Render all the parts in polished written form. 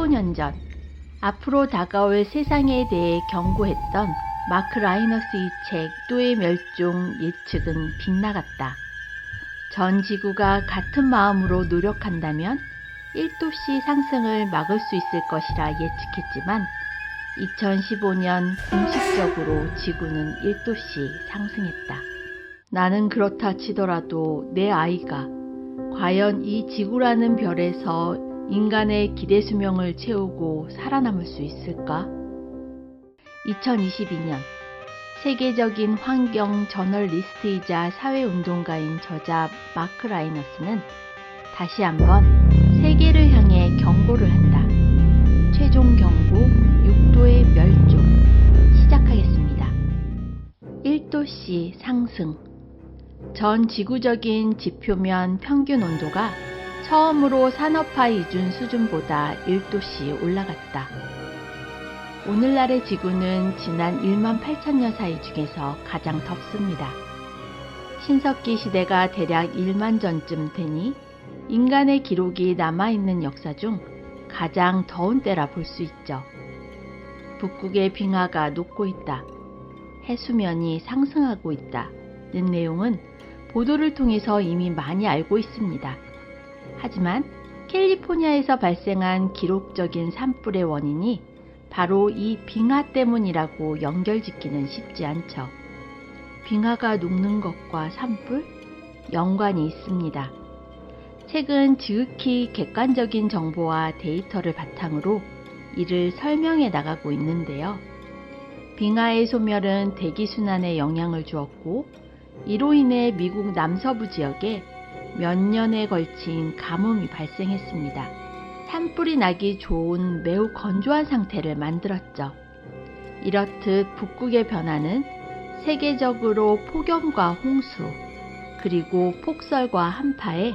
15년 전 앞으로 다가올 세상에 대해 경고했던 마크 라이너스의 책 또의 멸종 예측은 빗나갔다. 전 지구가 같은 마음으로 노력한다면 1도씨 상승을 막을 수 있을 것이라 예측했지만 2015년 공식적으로 지구는 1도씨 상승했다. 나는 그렇다 치더라도 내 아이가 과연 이 지구라는 별에서 인간의 기대 수명을 채우고 살아남을 수 있을까? 2022년 세계적인 환경 저널리스트이자 사회운동가인 저자 마크 라이너스는 다시 한번 세계를 향해 경고를 한다. 최종 경고 6도의 멸종 시작하겠습니다. 1도씨 상승. 전 지구적인 지표면 평균 온도가 처음으로 산업화 이전 수준보다 1도씨 올라갔다. 오늘날의 지구는 지난 1만 8천년 사이 중에서 가장 덥습니다. 신석기 시대가 대략 1만 전쯤 되니 인간의 기록이 남아있는 역사 중 가장 더운 때라 볼 수 있죠. 북극의 빙하가 녹고 있다. 해수면이 상승하고 있다는 내용은 보도를 통해서 이미 많이 알고 있습니다. 하지만 캘리포니아에서 발생한 기록적인 산불의 원인이 바로 이 빙하 때문이라고 연결짓기는 쉽지 않죠. 빙하가 녹는 것과 산불? 연관이 있습니다. 최근 지극히 객관적인 정보와 데이터를 바탕으로 이를 설명해 나가고 있는데요. 빙하의 소멸은 대기순환에 영향을 주었고 이로 인해 미국 남서부 지역에 몇 년에 걸친 가뭄이 발생했습니다. 산불이 나기 좋은 매우 건조한 상태를 만들었죠. 이렇듯 북극의 변화는 세계적으로 폭염과 홍수, 그리고 폭설과 한파에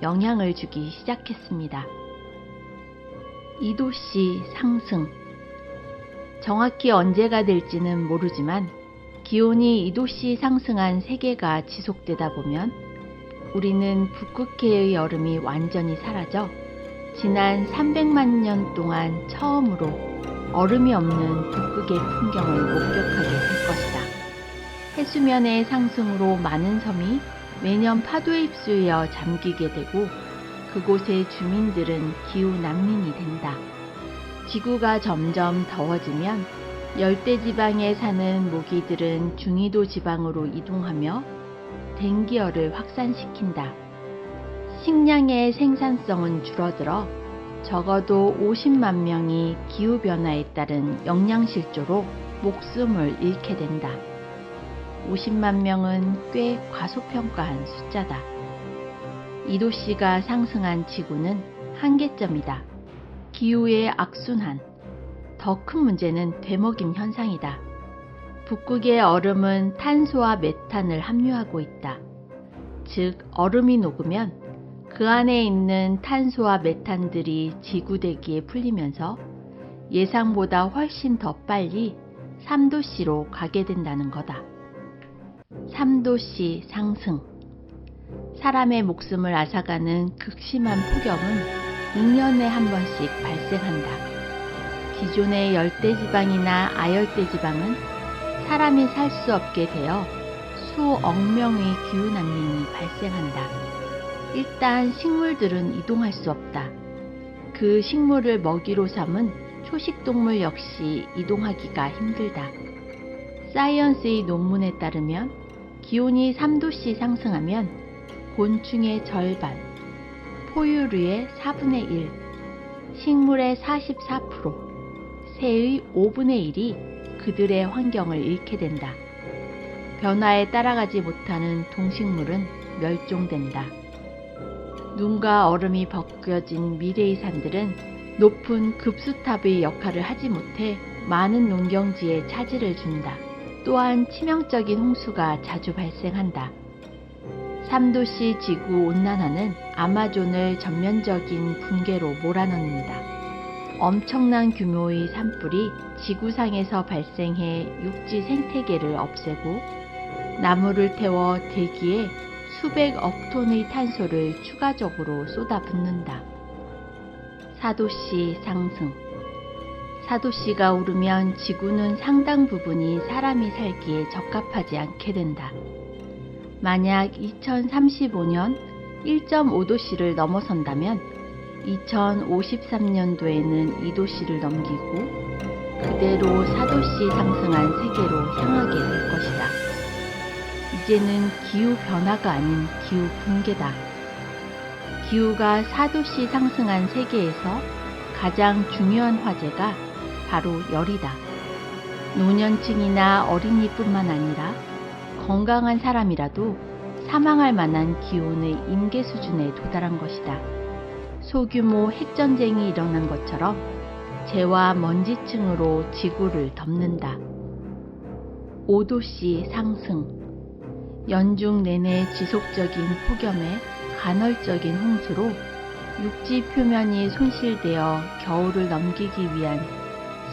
영향을 주기 시작했습니다. 2도씨 상승. 정확히 언제가 될지는 모르지만 기온이 2도씨 상승한 세계가 지속되다 보면 우리는 북극해의 여름이 완전히 사라져 지난 300만 년 동안 처음으로 얼음이 없는 북극의 풍경을 목격하게 될 것이다. 해수면의 상승으로 많은 섬이 매년 파도에 휩쓸려 잠기게 되고 그곳의 주민들은 기후 난민이 된다. 지구가 점점 더워지면 열대지방에 사는 모기들은 중위도 지방으로 이동하며 dengue열을 확산시킨다. 식량의 생산성은 줄어들어 적어도 50만 명이 기후변화에 따른 영양실조로 목숨을 잃게 된다. 50만 명은 꽤 과소평가한 숫자다. 2도씨가 상승한 지구는 한계점이다. 기후의 악순환. 더 큰 문제는 되먹임 현상이다. 북극의 얼음은 탄소와 메탄을 함유하고 있다. 즉, 얼음이 녹으면 그 안에 있는 탄소와 메탄들이 지구 대기에 풀리면서 예상보다 훨씬 더 빨리 3도씨로 가게 된다는 거다. 3도씨 상승. 사람의 목숨을 앗아가는 극심한 폭염은 6년에 한 번씩 발생한다. 기존의 열대지방이나 아열대지방은 사람이 살 수 없게 되어 수억 명의 기후난민이 발생한다. 일단 식물들은 이동할 수 없다. 그 식물을 먹이로 삼은 초식동물 역시 이동하기가 힘들다. 사이언스의 논문에 따르면 기온이 3도씨 상승하면 곤충의 절반, 포유류의 4분의 1, 식물의 44%, 새의 5분의 1이 그들의 환경을 잃게 된다. 변화에 따라가지 못하는 동식물은 멸종된다. 눈과 얼음이 벗겨진 미래의 산들은 높은 급수탑의 역할을 하지 못해 많은 농경지에 차질을 준다. 또한 치명적인 홍수가 자주 발생한다. 3도씨 지구 온난화는 아마존을 전면적인 붕괴로 몰아넣는다. 엄청난 규모의 산불이 지구상에서 발생해 육지 생태계를 없애고 나무를 태워 대기에 수백억 톤의 탄소를 추가적으로 쏟아붓는다. 4도씨 상승. 4도씨가 오르면 지구는 상당 부분이 사람이 살기에 적합하지 않게 된다. 만약 2035년 1.5도씨를 넘어선다면 2053년도에는 2도씨를 넘기고 그대로 4도씨 상승한 세계로 향하게 될 것이다. 이제는 기후 변화가 아닌 기후 붕괴다. 기후가 4도씨 상승한 세계에서 가장 중요한 화제가 바로 열이다. 노년층이나 어린이뿐만 아니라 건강한 사람이라도 사망할 만한 기온의 임계 수준에 도달한 것이다. 소규모 핵전쟁이 일어난 것처럼 재와 먼지층으로 지구를 덮는다. 5도씨 상승. 연중 내내 지속적인 폭염에 간헐적인 홍수로 육지 표면이 손실되어 겨울을 넘기기 위한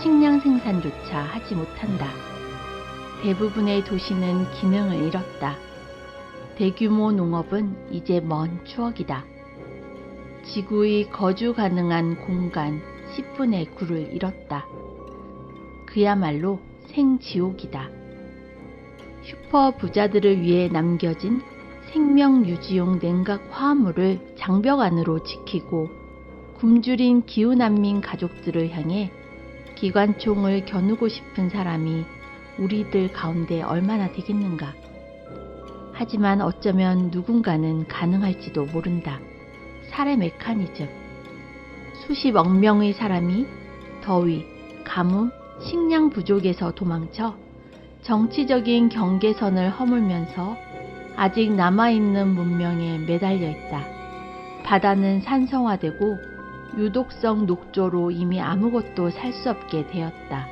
식량 생산조차 하지 못한다. 대부분의 도시는 기능을 잃었다. 대규모 농업은 이제 먼 추억이다. 지구의 거주 가능한 공간 10분의 9를 잃었다. 그야말로 생지옥이다. 슈퍼 부자들을 위해 남겨진 생명 유지용 냉각 화합물을 장벽 안으로 지키고 굶주린 기후난민 가족들을 향해 기관총을 겨누고 싶은 사람이 우리들 가운데 얼마나 되겠는가. 하지만 어쩌면 누군가는 가능할지도 모른다. 살해 메커니즘. 수십억 명의 사람이 더위, 가뭄, 식량 부족에서 도망쳐 정치적인 경계선을 허물면서 아직 남아있는 문명에 매달려 있다. 바다는 산성화되고 유독성 녹조로 이미 아무것도 살 수 없게 되었다.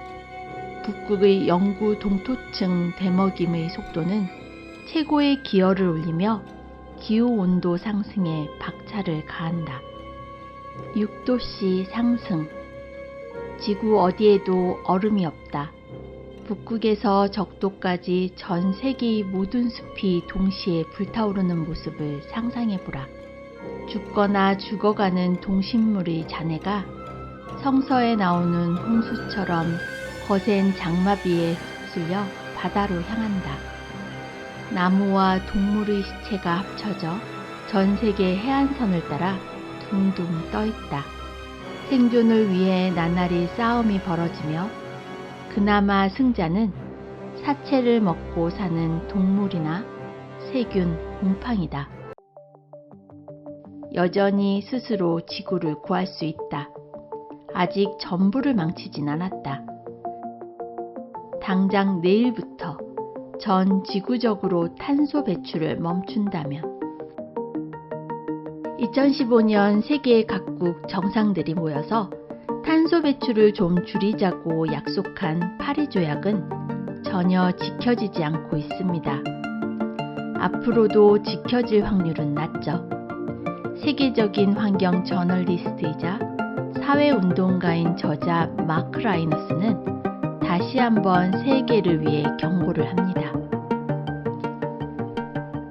북극의 영구 동토층 대먹임의 속도는 최고의 기어를 올리며 기후온도 상승에 박차를 가한다. 6도씨 상승. 지구 어디에도 얼음이 없다. 북극에서 적도까지 전 세계의 모든 숲이 동시에 불타오르는 모습을 상상해보라. 죽거나 죽어가는 동식물의 잔해가 성서에 나오는 홍수처럼 거센 장마비에 휩쓸려 바다로 향한다. 나무와 동물의 시체가 합쳐져 전 세계 해안선을 따라 둥둥 떠있다. 생존을 위해 나날이 싸움이 벌어지며 그나마 승자는 사체를 먹고 사는 동물이나 세균, 곰팡이다. 여전히 스스로 지구를 구할 수 있다. 아직 전부를 망치진 않았다. 당장 내일부터 전 지구적으로 탄소 배출을 멈춘다면 2015년 세계 각국 정상들이 모여서 탄소 배출을 좀 줄이자고 약속한 파리 조약은 전혀 지켜지지 않고 있습니다. 앞으로도 지켜질 확률은 낮죠. 세계적인 환경 저널리스트이자 사회운동가인 저자 마크 라이너스는 다시 한번 세계를 위해 경고를 합니다.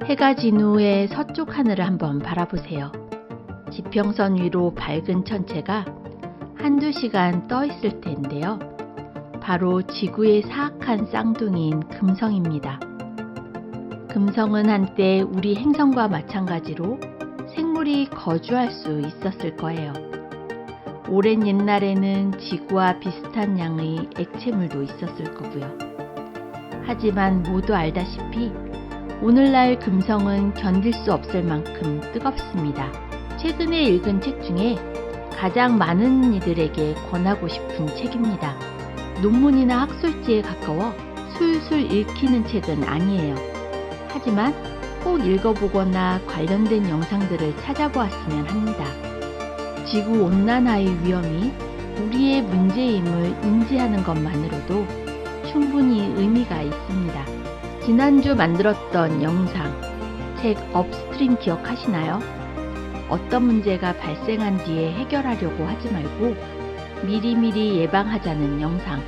해가 진 후에 서쪽 하늘을 한번 바라보세요. 지평선 위로 밝은 천체가 한두 시간 떠 있을 텐데요. 바로 지구의 사악한 쌍둥이인 금성입니다. 금성은 한때 우리 행성과 마찬가지로 생물이 거주할 수 있었을 거예요. 오랜 옛날에는 지구와 비슷한 양의 액체물도 있었을 거고요. 하지만 모두 알다시피 오늘날 금성은 견딜 수 없을 만큼 뜨겁습니다. 최근에 읽은 책 중에 가장 많은 이들에게 권하고 싶은 책입니다. 논문이나 학술지에 가까워 술술 읽히는 책은 아니에요. 하지만 꼭 읽어보거나 관련된 영상들을 찾아보았으면 합니다. 지구온난화의 위험이 우리의 문제임을 인지하는 것만으로도 충분히 의미가 있습니다. 지난주 만들었던 영상, 책 업스트림 기억하시나요? 어떤 문제가 발생한 뒤에 해결하려고 하지 말고 미리미리 예방하자는 영상.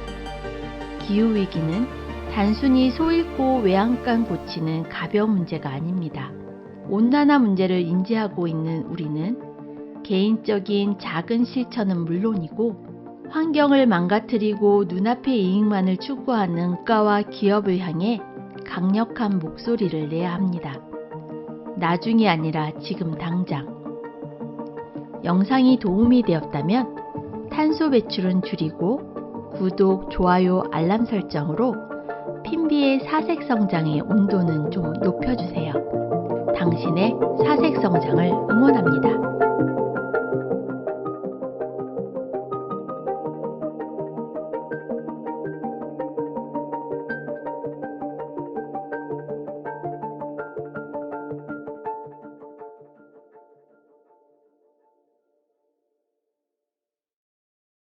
기후위기는 단순히 소 잃고 외양간 고치는 가벼운 문제가 아닙니다. 온난화 문제를 인지하고 있는 우리는 개인적인 작은 실천은 물론이고 환경을 망가뜨리고 눈앞의 이익만을 추구하는 국가와 기업을 향해 강력한 목소리를 내야 합니다. 나중이 아니라 지금 당장. 영상이 도움이 되었다면 탄소 배출은 줄이고 구독, 좋아요, 알람 설정으로 핀비의 사색 성장의 온도는 좀 높여주세요. 당신의 사색 성장을 응원합니다.